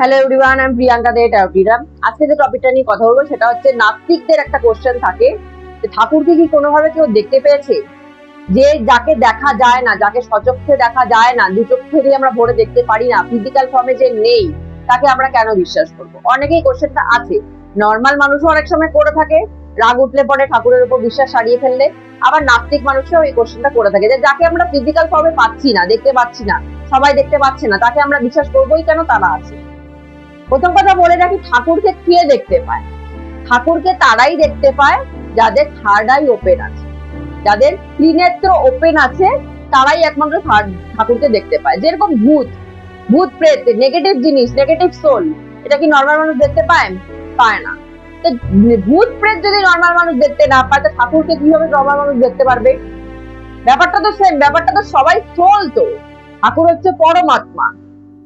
Hello everyone, আমি প্রিয়াঙ্কা দে টাউটিরা। আজকে যে টপিকটা নিয়ে কথা বলবো সেটা হচ্ছে নাস্তিকদের একটা কোশ্চেন থাকে যে ঠাকুরকে কি কোনোভাবে কেউ দেখতে পেয়েছে? যে যাকে দেখা যায় না, যাকে সচক্ষে দেখা যায় না, দু চোখে দিয়ে আমরা ভরে দেখতে পারি না, ফিজিক্যাল ফর্মে যে নেই, তাকে আমরা কেন বিশ্বাস করবো? অনেকেই কোশ্চেনটা আছে। নর্মাল মানুষও অনেক সময় করে থাকে, রাগ উঠলে পরে ঠাকুরের উপর বিশ্বাস হারিয়ে ফেললে। আবার নাস্তিক মানুষরাও এই কোশ্চেনটা করে থাকে যে যাকে আমরা ফিজিক্যাল ফর্মে পাচ্ছি না, দেখতে পাচ্ছি না, সবাই দেখতে পাচ্ছে না, তাকে আমরা বিশ্বাস করবোই কেন? তারা আছে। প্রথম কথা বলে রাখি, ঠাকুরকে কে দেখতে পায়? ঠাকুরকে তারাই দেখতে পায় যাদের থার্ড আই ওপেন আছে, যাদের ত্রিনেত্র ওপেন আছে, তারাই একমাত্র ঠাকুরকে দেখতে পায়। যেরকম ভূত, ভূত প্রেত, নেগেটিভ জিনিস, নেগেটিভ সোল, এটা কি নর্মাল মানুষ দেখতে পায়? পায় না। তো ভূত প্রেত যদি নর্মাল মানুষ দেখতে না পায়, তো ঠাকুরকে কিভাবে নর্মাল মানুষ দেখতে পারবে? ব্যাপারটা তো সেম, ব্যাপারটা তো সবাই সোল। তো ঠাকুর হচ্ছে পরমাত্মা,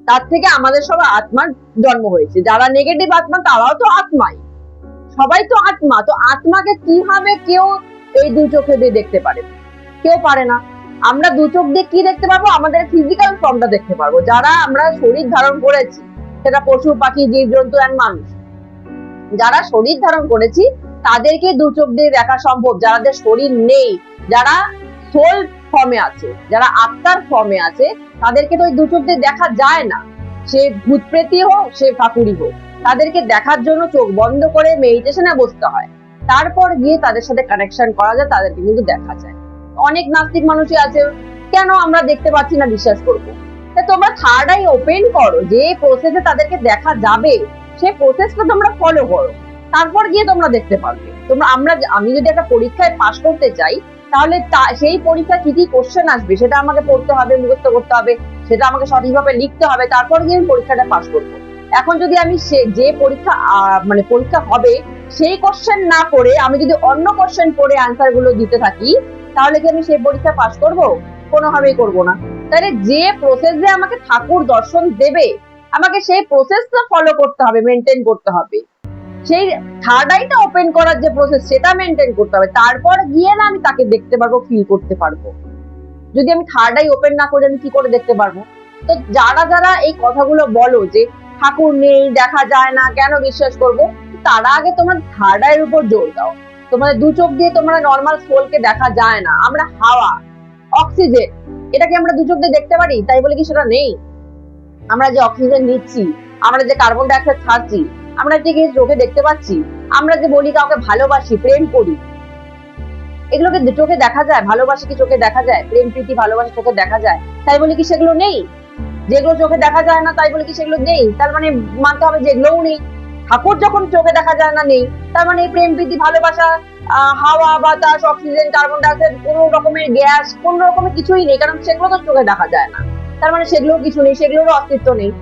তার থেকে আমাদের সবাই আত্মার জন্ম হয়েছে। যারা নেগেটিভ আত্মা তারাও তো আত্মাই, সবাই তো আত্মা। তো আত্মাকে কিভাবে কেউ এই দু চোখে দিয়ে দেখতে পারে? কেউ পারে না। আমরা দু চোখ দিয়ে কি দেখতে পাবো? আমাদের ফিজিক্যাল ফর্মটা দেখতে পারবো। যারা আমরা শরীর ধারণ করেছি, সেটা পশু পাখি জীবজন্তু আর মানুষ, যারা শরীর ধারণ করেছি তাদেরকে দু চোখ দিয়ে দেখা সম্ভব। যাদের শরীর নেই, যারা সোল ফর্মে আছে, যারা আত্মার ফর্মে আছে, তাদেরকে তো ওই দু চোখ দিয়ে দেখা যায় না। সে ভূত প্রেতী হোক, সে ঠাকুরই হোক, তাদেরকে দেখার জন্য চোখ বন্ধ করে মেডিটেশনে বসতে হয়, তারপর গিয়ে তাদের সাথে কানেকশন করা যায়, তাদেরকে কিন্তু দেখা যায়। অনেক নাস্তিক মানুষই আছে, কেন আমরা দেখতে পাচ্ছি না বিশ্বাস করবো? তোমরা থার্ড আই ওপেন করো, যে প্রসেসে তাদেরকে দেখা যাবে সেই প্রসেসটা তোমরা ফলো করো, তারপর গিয়ে তোমরা দেখতে পারবে। আমি যদি একটা পরীক্ষায় পাশ করতে চাই, তাহলে সেই পরীক্ষা কি কি কোশ্চেন আসবে সেটা আমাকে পড়তে হবে, মুখস্থ করতে হবে, সেটা আমাকে সঠিকভাবে লিখতে হবে, তারপর গিয়ে আমি পরীক্ষাটা পাশ করবো। এখন যদি আমি যে পরীক্ষা পরীক্ষা হবে সেই কোশ্চেন না করে আমি যদি অন্য কোশ্চেন পড়ে আনসার গুলো দিতে থাকি, তাহলে কি আমি সেই পরীক্ষা পাশ করবো? কোনোভাবেই করবো না। তাহলে যে প্রসেসে আমাকে ঠাকুর দর্শন দেবে, আমাকে সেই প্রসেসটা ফলো করতে হবে, মেনটেন করতে হবে। সেই থার্ড আইটা ওপেন করার যে প্রসেস, সেটা মেনটেন করতে হবে, তারপর গিয়ে না আমি তাকে দেখতে পারবো, ফিল করতে পারবো। যদি আমি থার্ড আই ওপেন না করে আমি কি করে দেখতে পারবো? তো যারা যারা এই কথাগুলো বলো যে ঠাকুর নেই, দেখা যায় না, কেন বিশ্বাস করব, তারা আগে তোমার থার্ড আইয়ের উপর জোর দাও। তোমাদের দু চোখ দিয়ে তোমরা নর্মাল সোলকে দেখা যায় না। আমরা হাওয়া, অক্সিজেন, এটাকে আমরা দু চোখ দিয়ে দেখতে পারি, তাই বলে কি সেটা নেই? আমরা যে অক্সিজেন নিচ্ছি, আমরা যে কার্বন ডাই অক্সাইড ছাড়ছি, আমরা যে চোখে দেখতে পাচ্ছি। আমরা যে বলি কাউকে ভালোবাসি, প্রেম করি, এগুলোকে চোখে দেখা যায়? ভালোবাসা কি চোখে দেখা যায়? প্রেম প্রীতি ভালোবাসা চোখে দেখা যায়, তাই বলে কি সেগুলো নেই? যেগুলো চোখে দেখা যায় না তাই বলে কি সেগুলো নেই? তার মানে মানতে হবে যে এগুলোও নেই। ঠাকুর যখন চোখে দেখা যায় না, নেই, তার মানে প্রেম প্রীতি ভালোবাসা, হাওয়া বাতাস, অক্সিজেন, কার্বন ডাইঅক্সাইড, কোন রকমের গ্যাস, কোন রকমের কিছুই নেই, কারণ সেগুলো তো চোখে দেখা যায় না। তার মানে সেগুলোর কিছু নেই, সেগুলোর অস্তিত্ব নেই।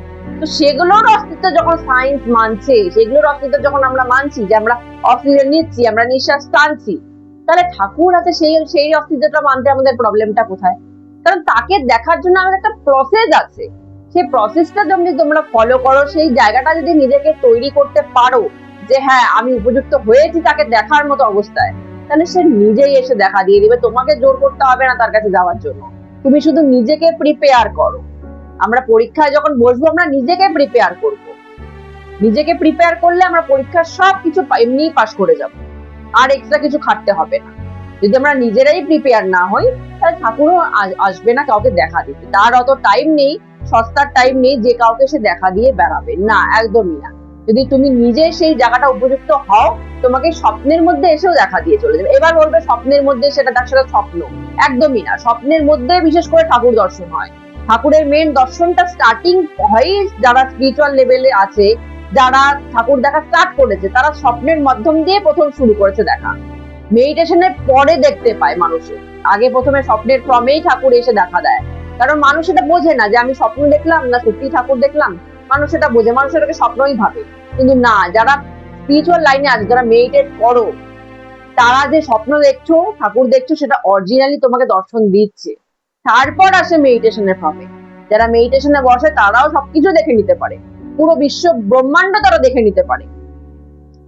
তো সেগুলোর অস্তিত্ব যখন সায়েন্স মানছে, সেগুলোর অস্তিত্ব যখন আমরা মানছি যে আমরা অক্সিজেন নিচ্ছি, আমরা নিঃশ্বাস টানছি, তাহলে ঠাকুর আছে, সেই অস্তিত্বটা মানতে আমাদের প্রবলেমটা কোথায়? কারণ তাকে দেখার জন্য আমাদের একটা প্রসেস আছে। সেই প্রসেসটা যদি তোমরা ফলো করো, সেই জায়গাটা যদি নিজেকে তৈরি করতে পারো যে হ্যাঁ আমি উপযুক্ত হয়েছি তাকে দেখার মতো অবস্থায়, তাহলে সে নিজেই এসে দেখা দিয়ে দিবে। তোমাকে জোর করতে হবে না তার কাছে যাওয়ার জন্য, তুমি শুধু নিজেকে প্রিপেয়ার করো। আমরা পরীক্ষায় যখন বসবো, আমরা নিজেকে প্রিপেয়ার করব। নিজেকে প্রিপেয়ার করলে আমরা পরীক্ষার সবকিছু এমনিই পাস করে যাব, আর এক্সট্রা কিছু খাটতে হবে না। যদি আমরা নিজেরাই প্রিপেয়ার না হই, তাহলে ঠাকুরও আসবে না কাউকে দেখা দিতে। তার অত টাইম নেই, সস্তার টাইম নেই যে কাউকে সে দেখা দিয়ে বেড়াবে না, একদমই না। যদি তুমি নিজে সেই জায়গাটা উপযুক্ত হও, তোমাকে স্বপ্নের মধ্যে এসেও দেখা দিয়ে চলে যাবে। এবার বলবে স্বপ্নের মধ্যে, সেটা স্বপ্ন, একদমই না। স্বপ্নের মধ্যে বিশেষ করে ঠাকুর দর্শন হয়। ঠাকুরের মেন দর্শনটা স্টার্টিং হয় যারা স্পিরিচুয়াল লেভেলে আছে, যারা ঠাকুর দেখা স্টার্ট করেছে, তারা স্বপ্নের মাধ্যম দিয়ে প্রথম শুরু করেছে দেখা। মেডিটেশনের পরে দেখতে পায় মানুষের, আগে প্রথমে স্বপ্নের ফর্মেই ঠাকুর এসে দেখা দেয়। কারণ মানুষ এটা বোঝে না যে আমি স্বপ্ন দেখলাম না সত্যি ঠাকুর দেখলাম। মানুষ এটা বোঝে, মানুষ এটাকে স্বপ্নই ভাবে। কিন্তু না, যারা স্পিরিচুয়াল লাইনে আছে, যারা মেডিটেট করো, তারা যে স্বপ্ন দেখছো, ঠাকুর দেখছো, সেটা অরিজিনালি তোমাকে দর্শন দিচ্ছে। তারপর আসে মেডিটেশনের ফর্মে। যারা মেডিটেশনে বসে তারাও সবকিছু দেখে নিতে পারে, পুরো বিশ্ব ব্রহ্মাণ্ড তারা দেখে নিতে পারে।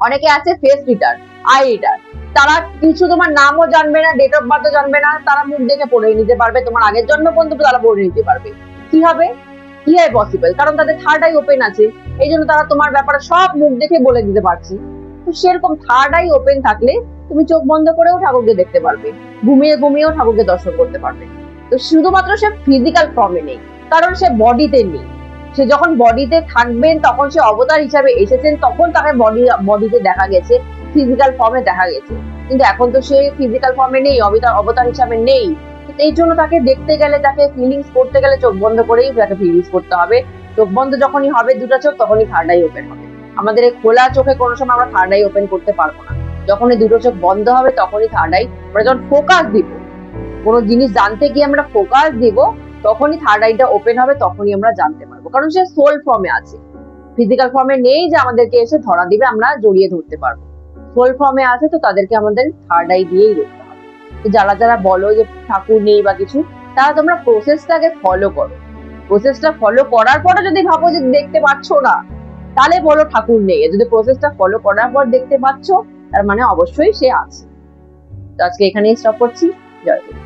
অনেকে আছে ফেস রিডার, আই রিডার, তারা কিছু তোমার নামও জানবে না, ডেট অফ বার্থও জানবে না, তারা মুখ দেখে পড়ে নিতে পারবে, তোমার আগের জন্ম পর্যন্ত তারা পড়ে নিতে পারবে। কি হবে? কি হয় পসিবল? কারণ তাদের থার্ড আই ওপেন আছে। এই জন্য তারা তোমার ব্যাপারে সব মুখ দেখে বলে দিতে পারছে। তো সেরকম থার্ড আই ওপেন থাকলে তুমি চোখ বন্ধ করেও ঠাকুরকে দেখতে পারবে, ঘুমিয়ে ঘুমিয়েও ঠাকুরকে দর্শন করতে পারবে। তো শুধুমাত্র সে ফিজিক্যাল ফর্মে নেই, কারণ সে বডিতে নেই। সে যখন বডিতে থাকবেন তখন সে অবতার হিসাবে এসেছেন, তখন তাকে বডিতে দেখা গেছে, ফিজিক্যাল ফর্মে দেখা গেছে। কিন্তু এখন তো সে ফিজিক্যাল ফর্মে নেই, অবতার হিসাবে নেই। এই জন্য তাকে দেখতে গেলে, তাকে ফিলিংস করতে গেলে চোখ বন্ধ করেই তাকে ফিলিংস করতে হবে। চোখ বন্ধ যখনই হবে দুটো চোখ, তখনই থার্ড আই ওপেন হবে। আমাদের এই খোলা চোখে কোনো সময় আমরা থার্ড আই ওপেন করতে পারবো না। যখন এই দুটো চোখ বন্ধ হবে তখনই থার্ড আই, আমরা যখন ফোকাস দিব, কোনো জিনিস জানতে গিয়ে আমরা ফোকাস দিব, তখনই থার্ড আইটা ওপেন হবে, তখনই আমরা জানতে পারবো। কারণ সে সোল ফর্মে আছে, ফিজিক্যাল ফর্মে নেই যে আমাদেরকে এসে ধরা দিবে, আমরা জড়িয়ে ধরতে পারবো। সোল ফর্মে আছে, তো তাদেরকে আমাদের থার্ড আই দিয়েই দেখতে হবে। তো যারা যারা বলো যে ঠাকুর নেই বা কিছু, তারা তোমরা প্রসেসটাকে ফলো করো। প্রসেসটা ফলো করার পরে যদি ভাবো যে দেখতে পাচ্ছ না, তাহলে বলো ঠাকুর নেই। যদি প্রসেসটা ফলো করার পর দেখতে পাচ্ছ, তার মানে অবশ্যই সে আছে। তো আজকে এখানেই স্টপ করছি। জয় গুরু।